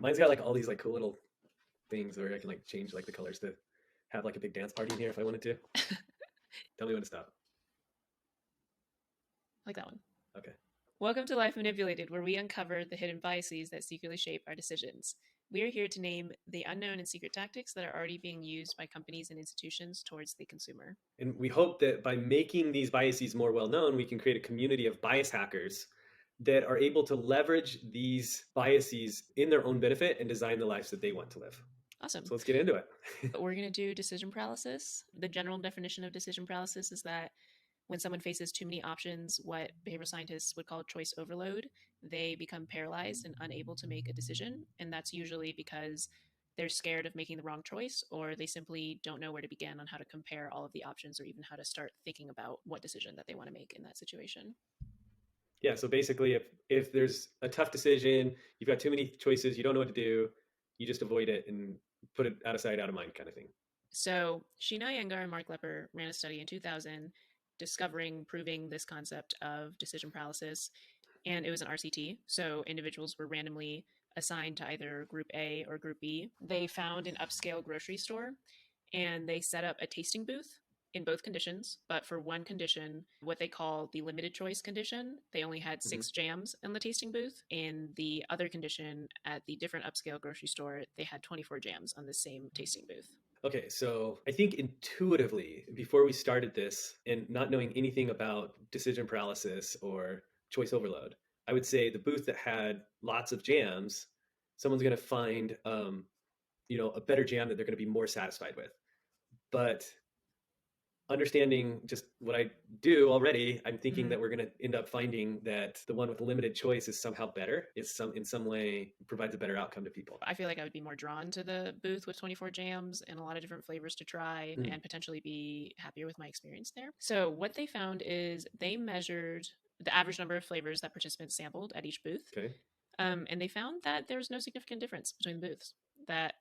Mine's got like all these like cool little things where I can like change like the colors to have like a big dance party in here if I wanted to. Tell me when to stop. Like that one. Okay. Welcome to Life Manipulated, where we uncover the hidden biases that secretly shape our decisions. We are here to name the unknown and secret tactics that are already being used by companies and institutions towards the consumer. And we hope that by making these biases more well known, we can create a community of bias hackers that are able to leverage these biases in their own benefit and design the lives that they want to live. Awesome. So let's get into it. We're going to do decision paralysis. The general definition of decision paralysis is that when someone faces too many options, what behavioral scientists would call choice overload, they become paralyzed and unable to make a decision. And that's usually because they're scared of making the wrong choice, or they simply don't know where to begin on how to compare all of the options or even how to start thinking about what decision that they want to make in that situation. Yeah, so basically if there's a tough decision, you've got too many choices, you don't know what to do, you just avoid it and put it out of sight, out of mind kind of thing. So Sheena Iyengar and Mark Lepper ran a study in 2000 proving this concept of decision paralysis. And it was an RCT. So individuals were randomly assigned to either group A or group B. They found an upscale grocery store and they set up a tasting booth in both conditions. But for one condition, what they call the limited choice condition, they only had 6 jams in the tasting booth. In the other condition, at the different upscale grocery store, they had 24 jams on the same tasting booth. Okay, so I think intuitively, before we started this and not knowing anything about decision paralysis or choice overload, I would say the booth that had lots of jams, someone's going to find, a better jam that they're going to be more satisfied with. But understanding just what I do already, I'm thinking that we're going to end up finding that the one with limited choice is somehow better. In some way provides a better outcome to people. I feel like I would be more drawn to the booth with 24 jams and a lot of different flavors to try and potentially be happier with my experience there. So what they found is they measured the average number of flavors that participants sampled at each booth. Okay. And they found that there was no significant difference between the booths. That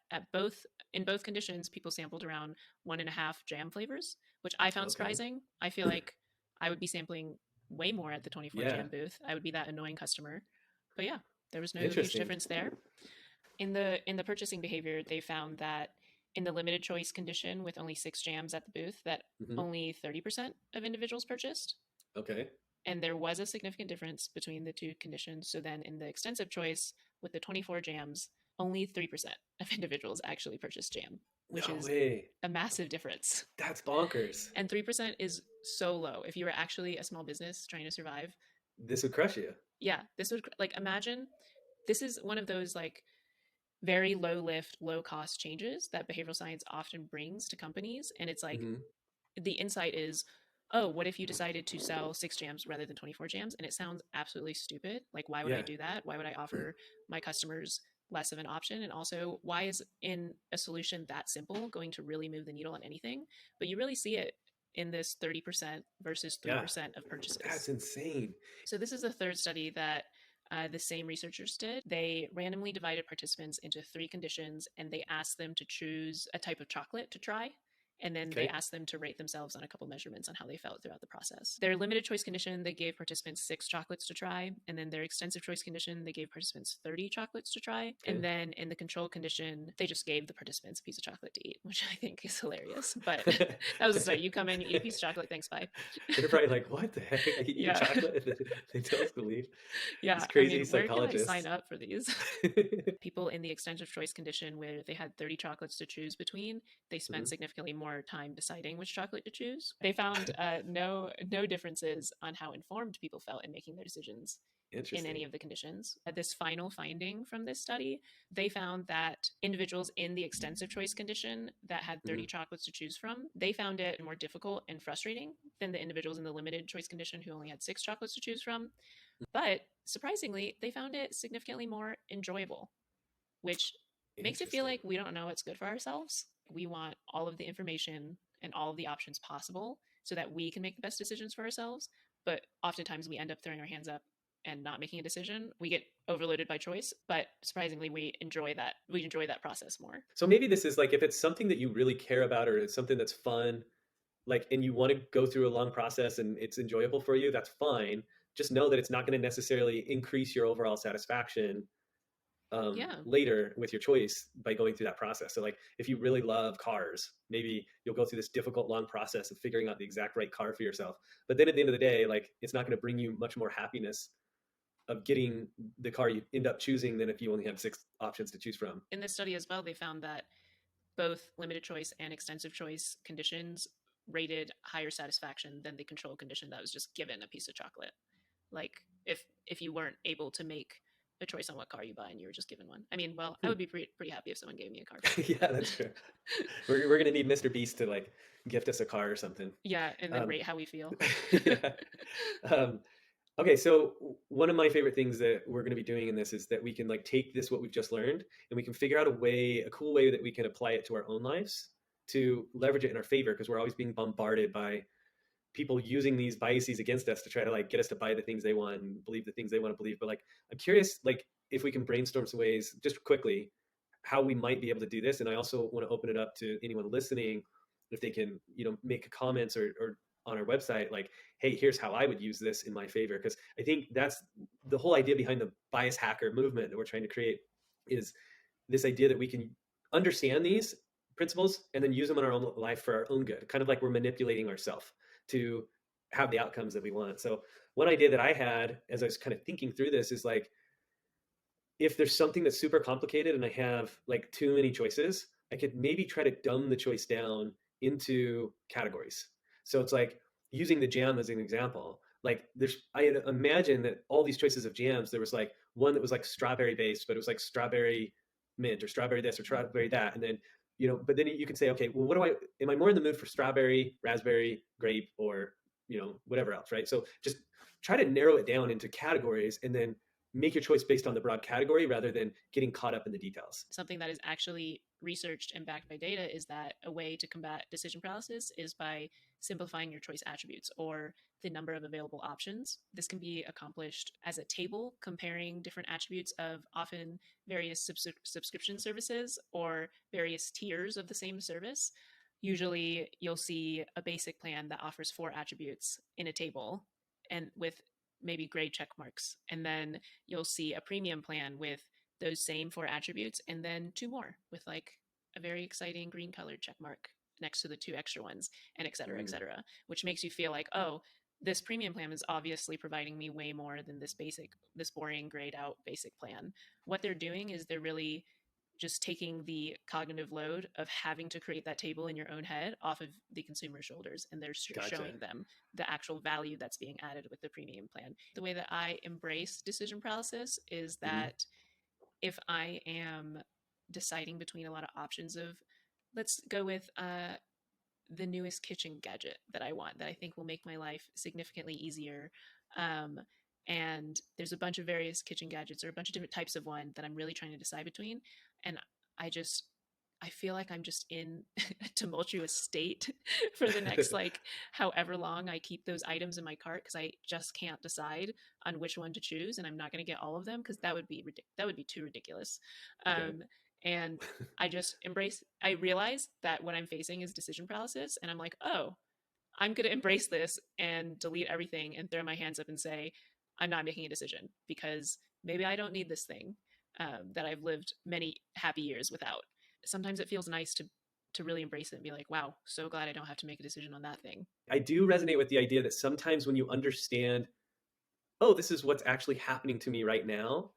in both conditions, people sampled around 1.5 jam flavors, which I found surprising. I feel like I would be sampling way more at the 24 jam booth. I would be that annoying customer. But yeah, there was no huge difference there. In the purchasing behavior, they found that in the limited choice condition with only 6 jams at the booth, that only 30% of individuals purchased. Okay. And there was a significant difference between the two conditions. So then in the extensive choice with the 24 jams, only 3% of individuals actually purchased jam, which is a massive difference. That's bonkers. And 3% is so low. If you were actually a small business trying to survive, this would crush you. Yeah, this would, like, imagine this is one of those like very low lift, low cost changes that behavioral science often brings to companies. And it's like the insight is, oh, what if you decided to sell 6 jams rather than 24 jams? And it sounds absolutely stupid. Like, why would I do that? Why would I offer my customers less of an option? And also, why is in a solution that simple going to really move the needle on anything? But you really see it in this 30% versus 3% of purchases. That's insane. So this is the third study that the same researchers did. They randomly divided participants into 3 conditions and they asked them to choose a type of chocolate to try. And then they asked them to rate themselves on a couple measurements on how they felt throughout the process. Their limited choice condition, they gave participants 6 chocolates to try. And then their extensive choice condition, they gave participants 30 chocolates to try. And then in the control condition, they just gave the participants a piece of chocolate to eat, which I think is hilarious. But that was the start. You come in, you eat a piece of chocolate, thanks, bye. They're probably like, what the heck? I can eat chocolate? They don't believe. Yeah, it's crazy psychologists. Where can I sign up for these? People in the extensive choice condition where they had 30 chocolates to choose between, they spent significantly more time deciding which chocolate to choose. They found no differences on how informed people felt in making their decisions in any of the conditions. This final finding from this study, they found that individuals in the extensive choice condition that had 30 chocolates to choose from, they found it more difficult and frustrating than the individuals in the limited choice condition who only had 6 chocolates to choose from. But surprisingly, they found it significantly more enjoyable, which makes it feel like we don't know what's good for ourselves. We want all of the information and all of the options possible so that we can make the best decisions for ourselves. But oftentimes we end up throwing our hands up and not making a decision. We get overloaded by choice, but surprisingly, we enjoy that process more. So maybe this is like, if it's something that you really care about or it's something that's fun, like, and you want to go through a long process and it's enjoyable for you, that's fine. Just know that it's not going to necessarily increase your overall satisfaction Yeah. later with your choice by going through that process. So like if you really love cars, maybe you'll go through this difficult long process of figuring out the exact right car for yourself. But then at the end of the day, like it's not going to bring you much more happiness of getting the car you end up choosing than if you only have six options to choose from. In this study as well, they found that both limited choice and extensive choice conditions rated higher satisfaction than the control condition that was just given a piece of chocolate. Like if you weren't able to make a choice on what car you buy and you were just given one. I mean, well, I would be pretty happy if someone gave me a car for Yeah, free. that's true. We're gonna need Mr. Beast to like gift us a car or something. Yeah, and then Um, rate how we feel. yeah. Um, okay, so one of my favorite things that we're going to be doing in this is that we can like take this what we've just learned and we can figure out a cool way that we can apply it to our own lives to leverage it in our favor because we're always being bombarded by people using these biases against us to try to like get us to buy the things they want and believe the things they want to believe. But like I'm curious like if we can brainstorm some ways just quickly how we might be able to do this. And I also want to open it up to anyone listening if they can, make comments or on our website, like, hey, here's how I would use this in my favor. Because I think that's the whole idea behind the bias hacker movement that we're trying to create is this idea that we can understand these principles and then use them in our own life for our own good, kind of like we're manipulating ourselves to have the outcomes that we want. So one idea that I had as I was kind of thinking through this is like, if there's something that's super complicated and I have like too many choices, I could maybe try to dumb the choice down into categories. So it's like using the jam as an example. Like I imagine that all these choices of jams, there was like one that was like strawberry based, but it was like strawberry mint or strawberry this or strawberry that. And then, but then you can say, okay, well, am I more in the mood for strawberry, raspberry, grape, or, whatever else, right? So just try to narrow it down into categories and then make your choice based on the broad category rather than getting caught up in the details. Something that is actually researched and backed by data is that a way to combat decision paralysis is by simplifying your choice attributes or the number of available options. This can be accomplished as a table comparing different attributes of often various subscription services or various tiers of the same service. Usually, you'll see a basic plan that offers 4 attributes in a table and with maybe gray check marks. And then you'll see a premium plan with those same 4 attributes and then 2 more with like a very exciting green colored check mark next to the 2 extra ones, and et cetera, which makes you feel like, oh, this premium plan is obviously providing me way more than this boring grayed out basic plan. What they're doing is they're really just taking the cognitive load of having to create that table in your own head off of the consumer's shoulders, and they're Gotcha. showing them the actual value that's being added with the premium plan. The way that I embrace decision paralysis is that if I am deciding between a lot of options of, let's go with the newest kitchen gadget that I want that I think will make my life significantly easier. And there's a bunch of various kitchen gadgets or a bunch of different types of one that I'm really trying to decide between. And I feel like I'm just in a tumultuous state for the next like however long I keep those items in my cart because I just can't decide on which one to choose, and I'm not going to get all of them because that would be too ridiculous. Okay. And I realize that what I'm facing is decision paralysis, and I'm like, oh, I'm going to embrace this and delete everything and throw my hands up and say, I'm not making a decision because maybe I don't need this thing that I've lived many happy years without. Sometimes it feels nice to really embrace it and be like, wow, so glad I don't have to make a decision on that thing. I do resonate with the idea that sometimes when you understand, oh, this is what's actually happening to me right now,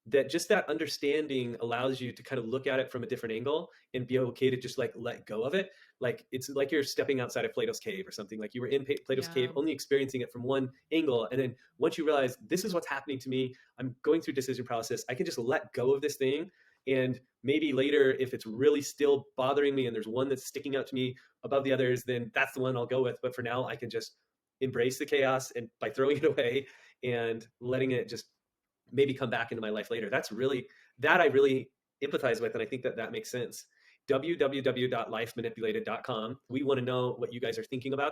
that just that understanding allows you to kind of look at it from a different angle and be okay to just like let go of it. Like it's like you're stepping outside of Plato's cave or something. Like you were in Plato's cave, only experiencing it from one angle. And then once you realize this is what's happening to me, I'm going through decision paralysis, I can just let go of this thing. And maybe later, if it's really still bothering me and there's one that's sticking out to me above the others, then that's the one I'll go with. But for now, I can just embrace the chaos and by throwing it away and letting it just maybe come back into my life later. That I really empathize with. And I think that makes sense. www.lifemanipulated.com. We want to know what you guys are thinking about